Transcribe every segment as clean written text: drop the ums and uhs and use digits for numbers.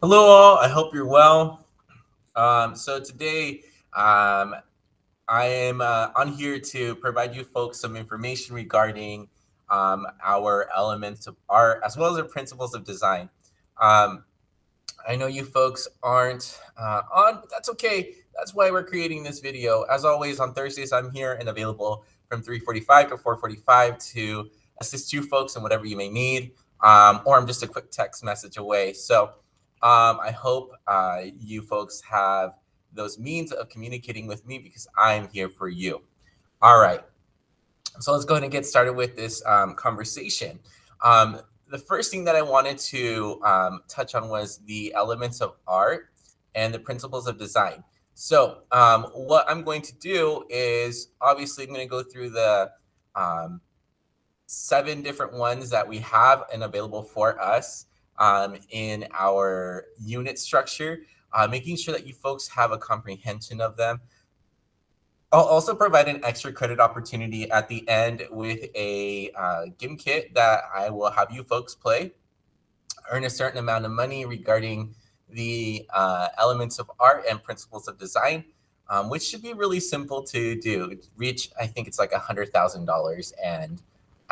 Hello, all. I hope you're well. So today, I am on here to provide you folks some information regarding our elements of art as well as our principles of design. Um, I know you folks aren't on, but that's okay. That's why we're creating this video. As always, on Thursdays, I'm here and available from 3:45 to 4:45 to assist you folks in whatever you may need, or I'm just a quick text message away. So I hope you folks have those means of communicating with me because I'm here for you. All right. So let's go ahead and get started with this conversation. Um, the first thing that I wanted to touch on was the elements of art and the principles of design. So what I'm going to do is obviously I'm going to go through the 7 different ones that we have and available for us in our unit structure, making sure that you folks have a comprehension of them. I'll also provide an extra credit opportunity at the end with a game kit that I will have you folks play. Earn a certain amount of money regarding the elements of art and principles of design, which should be really simple to do. Reach, I think it's like $100,000 and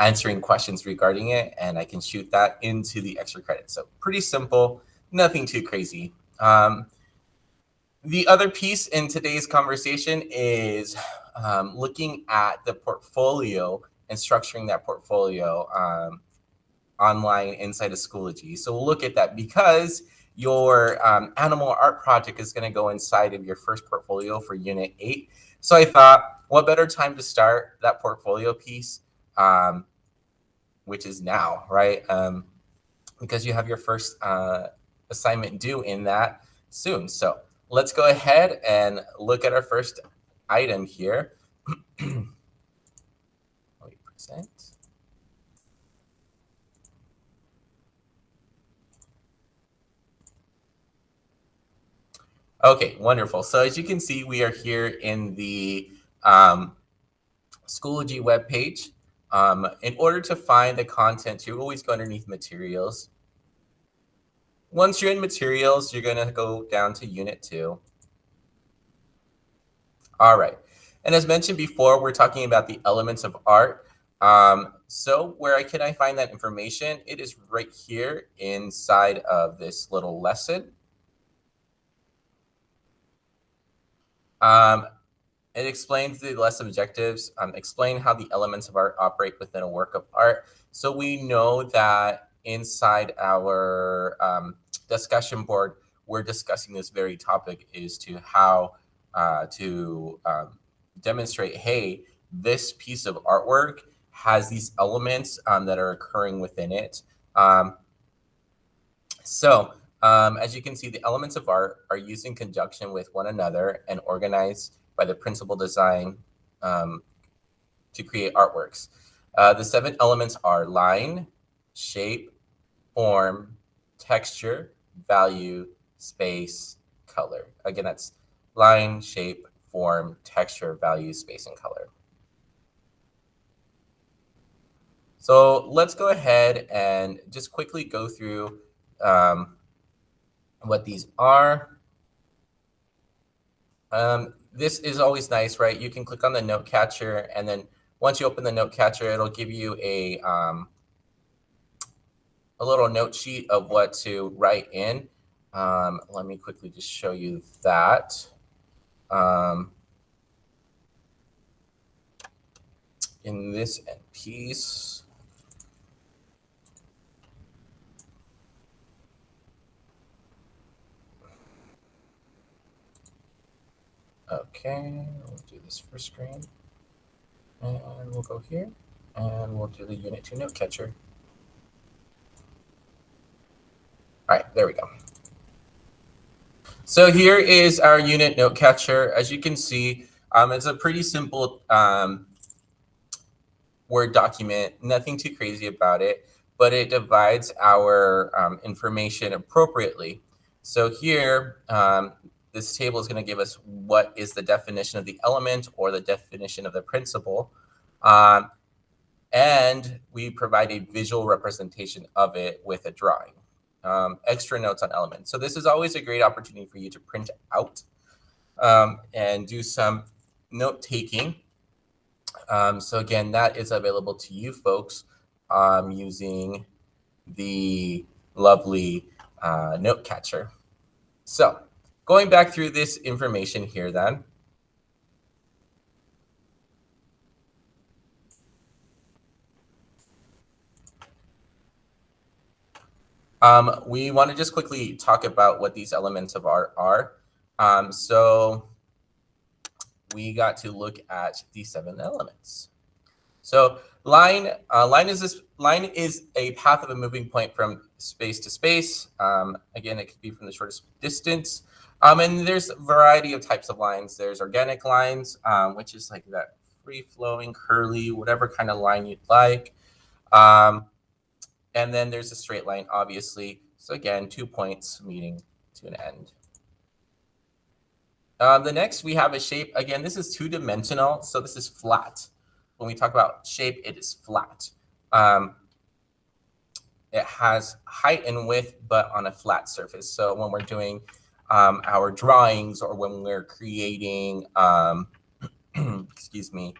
answering questions regarding it, and I can shoot that into the extra credit. So pretty simple, nothing too crazy. The other piece in today's conversation is looking at the portfolio and structuring that portfolio online inside of Schoology. So we'll look at that because your animal art project is going to go inside of your first portfolio for Unit 8. So I thought, what better time to start that portfolio piece, which is now, right? Because you have your first assignment due in that soon. So let's go ahead and look at our first item here. Let me present. Okay, wonderful. So as you can see, we are here in the Schoology webpage. In order to find the content, you always go underneath materials. Once you're in materials, you're going to go down to Unit 2. All right. And as mentioned before, we're talking about the elements of art. So where can I find that information? It is right here inside of this little lesson. It explains the lesson objectives, explain how the elements of art operate within a work of art. So we know that inside our discussion board, we're discussing this very topic is to how to demonstrate, hey, this piece of artwork has these elements that are occurring within it. As you can see, the elements of art are used in conjunction with one another and organized by the principal design to create artworks. The 7 elements are line, shape, form, texture, value, space, color. Again, that's line, shape, form, texture, value, space, and color. So let's go ahead and just quickly go through what these are. This is always nice, right? You can click on the note catcher, and then once you open the note catcher, it'll give you a little note sheet of what to write in. Let me quickly just show you that. In this piece. Okay, we'll do this first screen. And we'll go here, and we'll do the Unit 2 note catcher. All right, there we go. So here is our unit note catcher. As you can see, it's a pretty simple Word document, nothing too crazy about it, but it divides our information appropriately. So here, this table is going to give us what is the definition of the element or the definition of the principle. And we provide a visual representation of it with a drawing. extra notes on elements. So this is always a great opportunity for you to print out and do some note taking. So again, that is available to you folks using the lovely note catcher. So going back through this information here then. We want to just quickly talk about what these elements of art are. So we got to look at the 7 elements. So line is a path of a moving point from space to space. Again, it could be from the shortest distance. And there's a variety of types of lines. There's organic lines, which is like that free-flowing, curly, whatever kind of line you'd like. And then there's a straight line, obviously. So again, 2 points meeting to an end. The next, we have a shape. Again, this is 2-dimensional, so this is flat. When we talk about shape, it is flat. It has height and width, but on a flat surface. So when we're doing our drawings or when we're creating, excuse me,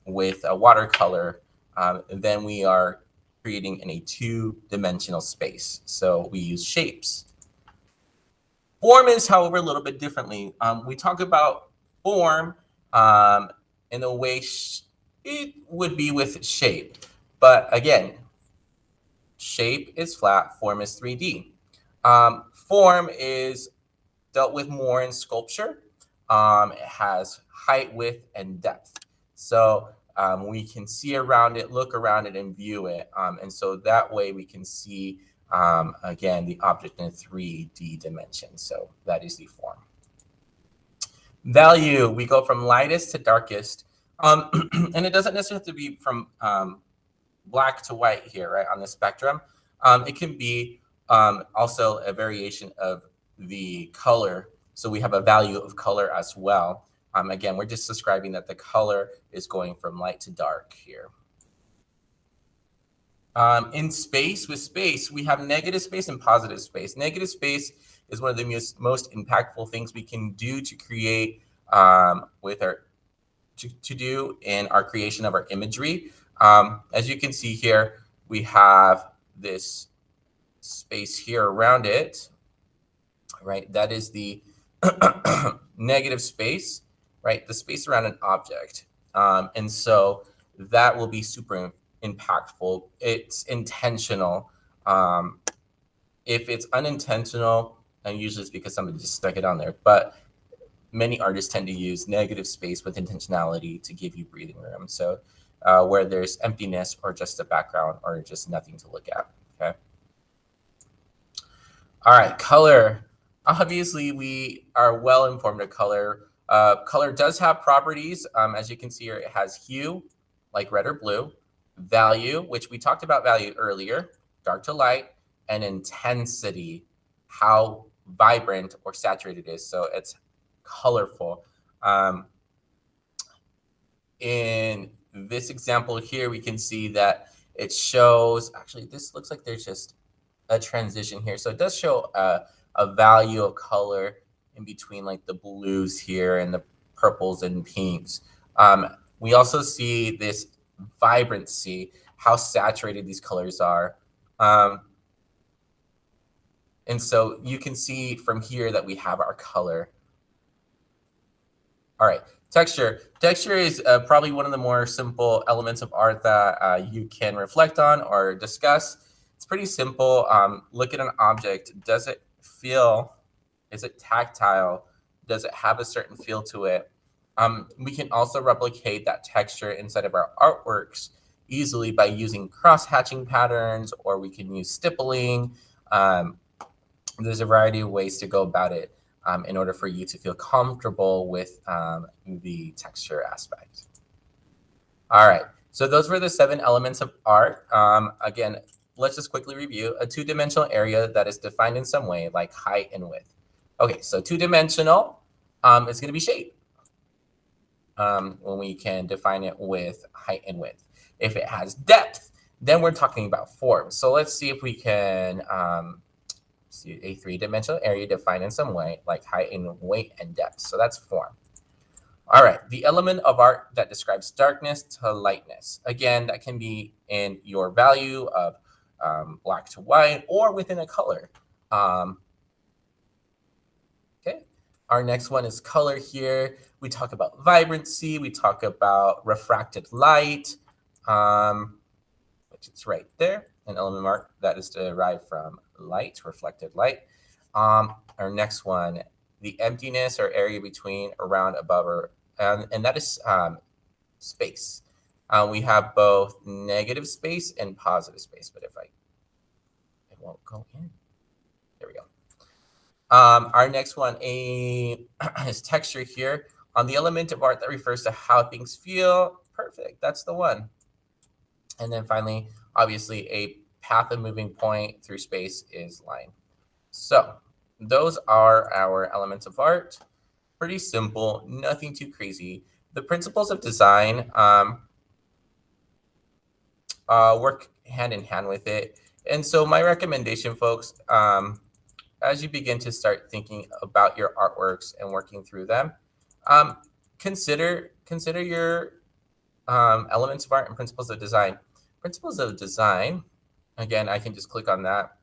with a watercolor, then we are creating in a 2-dimensional space. So we use shapes. Form is, however, a little bit differently. We talk about form in the way it would be with shape. But again, shape is flat, form is 3D. Form is dealt with more in sculpture. It has height, width, and depth. So we can see around it, look around it, and view it. And so that way we can see, again, the object in a 3D dimension. So that is the form. Value, we go from lightest to darkest. And it doesn't necessarily have to be from black to white here, right, on the spectrum. It can be also a variation of the color. So we have a value of color as well. Again, we're just describing that the color is going from light to dark here. In space, with space, we have negative space and positive space. Negative space is one of the most impactful things we can do to create with our to do in our creation of our imagery. As you can see here, we have this space here around it, right? That is the negative space, right? The space around an object. And so that will be super impactful. It's intentional. If it's unintentional, and usually it's because somebody just stuck it on there, but many artists tend to use negative space with intentionality to give you breathing room. So where there's emptiness or just a background or just nothing to look at, okay? All right, color. Obviously, we are well informed of color. Color does have properties. As you can see here, it has hue, like red or blue, value, which we talked about value earlier, dark to light, and intensity, how vibrant or saturated it is. So it's colorful. In this example here, we can see that it shows, actually, this looks like there's just a transition here. So it does show a value of color in between like the blues here and the purples and pinks. We also see this vibrancy, how saturated these colors are. And so you can see from here that we have our color. All right, texture. Texture is probably one of the more simple elements of art that you can reflect on or discuss. It's pretty simple. Look at an object. Does it feel, is it tactile? Does it have a certain feel to it? We can also replicate that texture inside of our artworks easily by using cross-hatching patterns, or we can use stippling. There's a variety of ways to go about it in order for you to feel comfortable with the texture aspect. All right, so those were the 7 elements of art. Again, let's just quickly review. A 2-dimensional area that is defined in some way, like height and width. Okay, so 2-dimensional is going to be shape when we can define it with height and width. If it has depth, Then we're talking about form. So let's see if we can see a three-dimensional area defined in some way, like height and weight and depth. So that's form. All right, the element of art that describes darkness to lightness. Again, that can be in your value of black to white or within a color. Okay, our next one is color here. We talk about vibrancy. We talk about refracted light, which is right there. An element of art that is derived from light, reflected light. Our next one, the emptiness or area between, around, above, or and that is space. We have both negative space and positive space, but it won't go in. There we go. Our next one is texture here. On the element of art that refers to how things feel. Perfect, that's the one. And then finally, obviously, a path of moving point through space is line. So those are our elements of art. Pretty simple, nothing too crazy. The principles of design work hand in hand with it. And so my recommendation, folks, as you begin to start thinking about your artworks and working through them, consider your elements of art and principles of design. Principles of design, again, I can just click on that.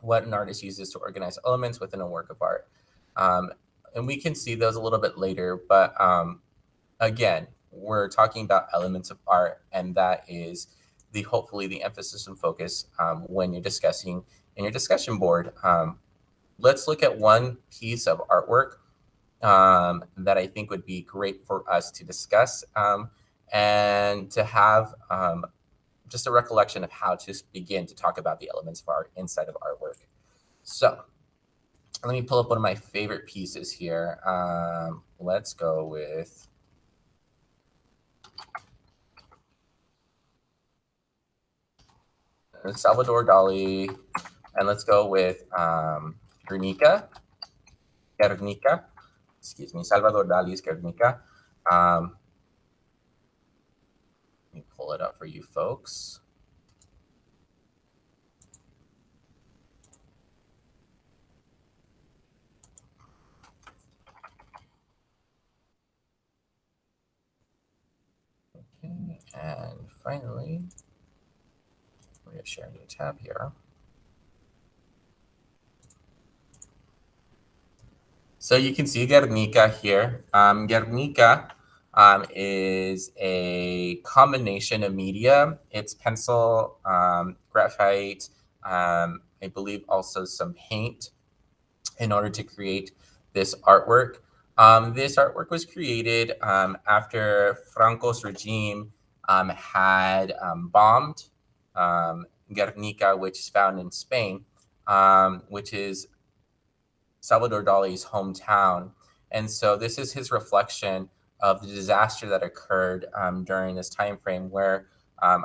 What an artist uses to organize elements within a work of art. And we can see those a little bit later, but again, we're talking about elements of art, and that is hopefully the emphasis and focus when you're discussing in your discussion board. Let's look at one piece of artwork that I think would be great for us to discuss and to have just a recollection of how to begin to talk about the elements of art inside of artwork. So let me pull up one of my favorite pieces here. Let's go with Salvador Dali, and let's go with Guernica. Excuse me, Salvador Dali's Guernica. Let me pull it up for you folks. Okay, and finally, we're going to share a new tab here. So you can see Guernica here. Guernica is a combination of media. It's pencil, graphite, I believe also some paint in order to create this artwork. This artwork was created after Franco's regime had bombed Guernica, which is found in Spain, which is Salvador Dali's hometown. And so this is his reflection of the disaster that occurred during this time frame where,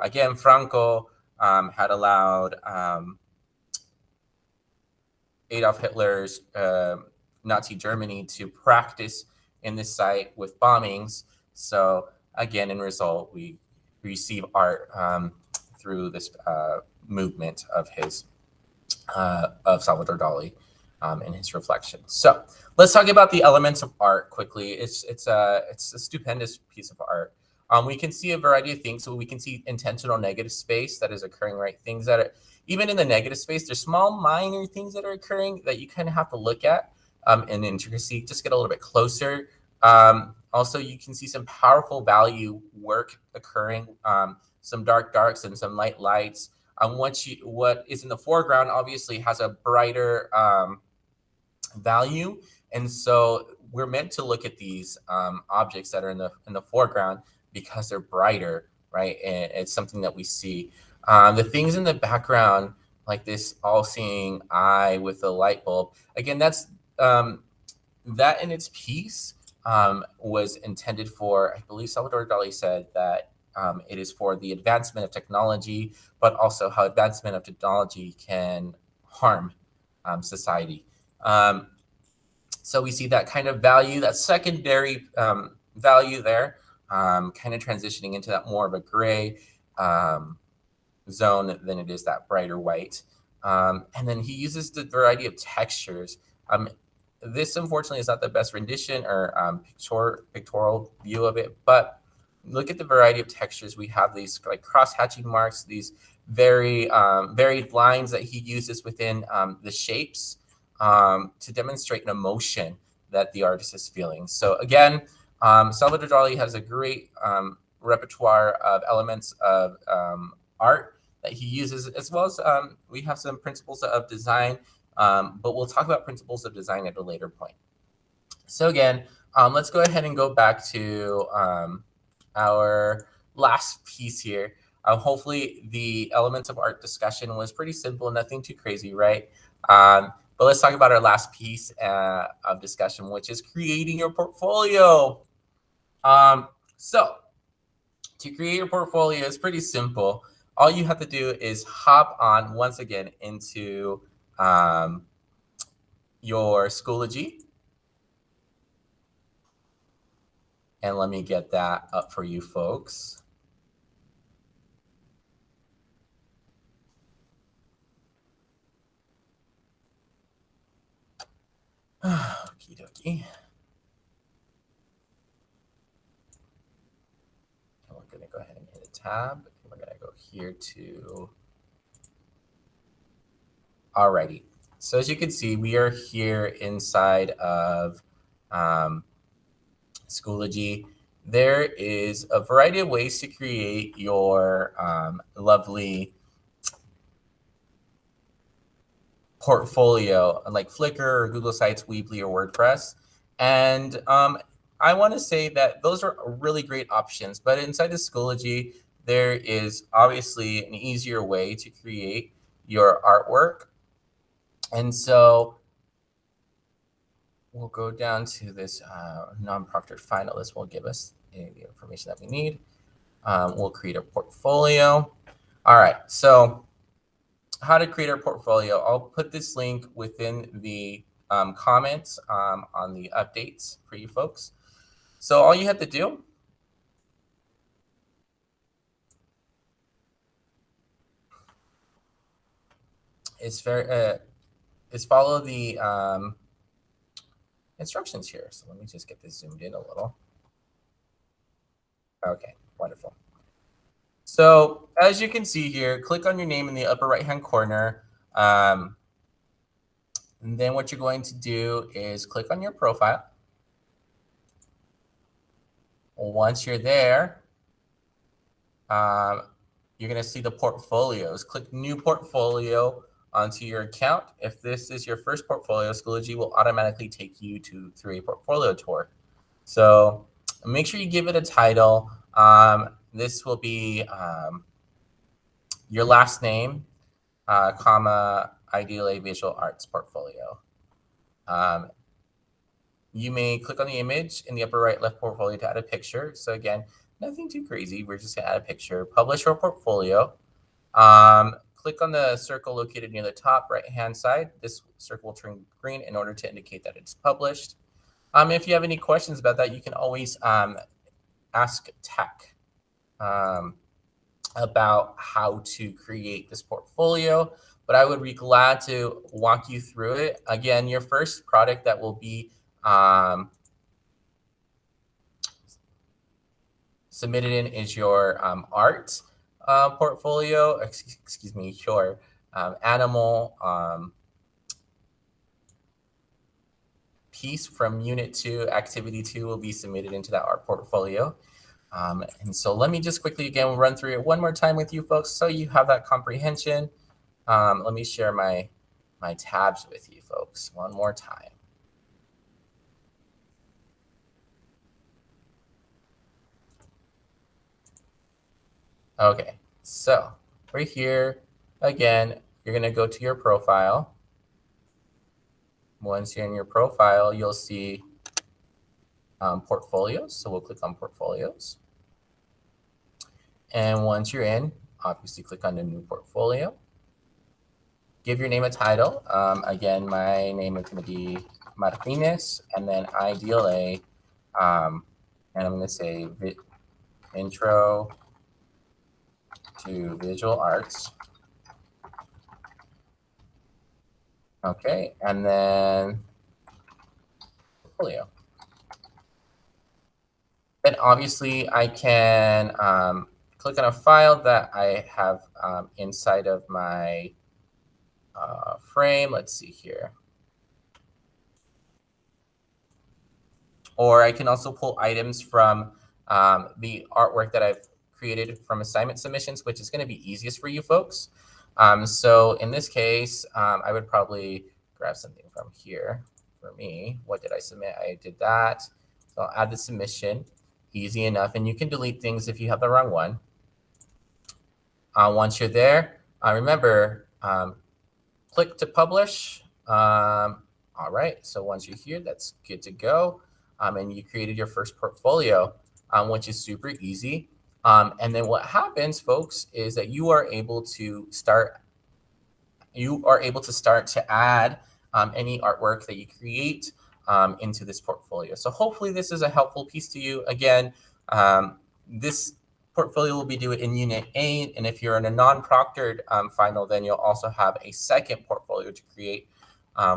again, Franco had allowed Adolf Hitler's Nazi Germany to practice in this site with bombings. So again, in result, we receive art through this movement of his of Salvador Dali in his reflection. So let's talk about the elements of art quickly. It's a stupendous piece of art. We can see a variety of things. So we can see intentional negative space that is occurring, right? Things that are even in the negative space, there's small minor things that are occurring that you kind of have to look at in intricacy, just get a little bit closer. Also, you can see some powerful value work occurring, some darks and some lights. What is in the foreground obviously has a brighter value, and so we're meant to look at these objects that are in the foreground because they're brighter, right? And it's something that we see. The things in the background, like this all-seeing eye with a light bulb, again, that's that in its piece was intended for, I believe Salvador Dali said that it is for the advancement of technology, but also how advancement of technology can harm society. So we see that kind of value, that secondary value there, kind of transitioning into that more of a gray zone than it is that brighter white. And then he uses the variety of textures. This unfortunately is not the best rendition or pictorial view of it, but look at the variety of textures. We have these like cross-hatching marks, these very varied lines that he uses within the shapes to demonstrate an emotion that the artist is feeling. So again, Salvador Dali has a great repertoire of elements of art that he uses, as well as we have some principles of design, but we'll talk about principles of design at a later point. So again, let's go ahead and go back to our last piece here. Hopefully the elements of art discussion was pretty simple, nothing too crazy, right? But let's talk about our last piece of discussion, which is creating your portfolio. So to create your portfolio is pretty simple. All you have to do is hop on once again into your Schoology. And let me get that up for you folks. Okie dokie. And we're going to go ahead and hit a tab. And we're going to go here to. Alrighty. So as you can see, we are here inside of Schoology. There is a variety of ways to create your lovely portfolio, like Flickr or Google Sites, Weebly, or WordPress. And I want to say that those are really great options. But inside of Schoology, there is obviously an easier way to create your artwork. And so we'll go down to this non-proctored final. This will give us the information that we need. We'll create a portfolio. All right, so how to create our portfolio. I'll put this link within the comments on the updates for you folks. So all you have to do is follow the instructions here. So let me just get this zoomed in a little. Okay, wonderful. So as you can see here, click on your name in the upper right-hand corner. And then what you're going to do is click on your profile. Once you're there, you're going to see the portfolios. Click New Portfolio onto your account. If this is your first portfolio, Schoology will automatically take you through a portfolio tour. So make sure you give it a title. This will be your last name, comma, IDLA Visual Arts Portfolio. You may click on the image in the upper right left portfolio to add a picture. So again, nothing too crazy. We're just going to add a picture. Publish your portfolio. Click on the circle located near the top right-hand side. This circle will turn green in order to indicate that it's published. If you have any questions about that, you can always ask tech about how to create this portfolio. But I would be glad to walk you through it. Again, your first product that will be submitted in is your art portfolio, excuse me, your animal piece from Unit 2, Activity 2 will be submitted into that art portfolio. And so let me just quickly again run through it one more time with you folks so you have that comprehension. Let me share my tabs with you folks one more time. Okay, so right here, again, you're going to go to your profile. Once you're in your profile, you'll see portfolios. So we'll click on portfolios. And once you're in, obviously click on the new portfolio. Give your name a title. Again, my name is going to be Martinez, and then IDLA. And I'm going to say intro to visual arts. Okay, and then portfolio. Then obviously I can click on a file that I have inside of my frame. Let's see here. Or I can also pull items from the artwork that I've created from assignment submissions, which is going to be easiest for you folks. So in this case, I would probably grab something from here for me. What did I submit? I did that. So I'll add the submission. Easy enough. And you can delete things if you have the wrong one. Once you're there, remember, click to publish. All right, so once you're here, that's good to go. And you created your first portfolio, which is super easy. And then what happens, folks, is that you are able to start to add any artwork that you create into this portfolio. So hopefully this is a helpful piece to you. Again, this portfolio will be due in Unit 8, and if you're in a non-proctored final, then you'll also have a second portfolio to create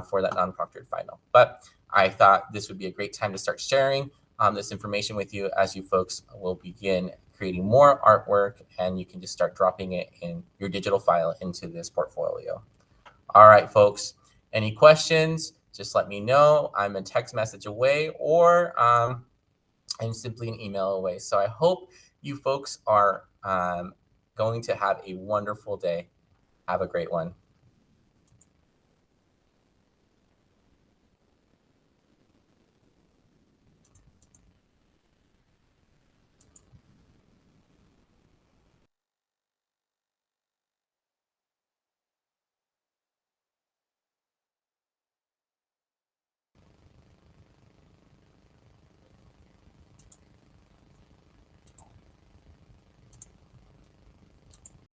for that non-proctored final. But I thought this would be a great time to start sharing this information with you as you folks will begin creating more artwork, and you can just start dropping it in your digital file into this portfolio. All right, folks, any questions, just let me know. I'm a text message away, or I'm simply an email away. So I hope you folks are going to have a wonderful day. Have a great one.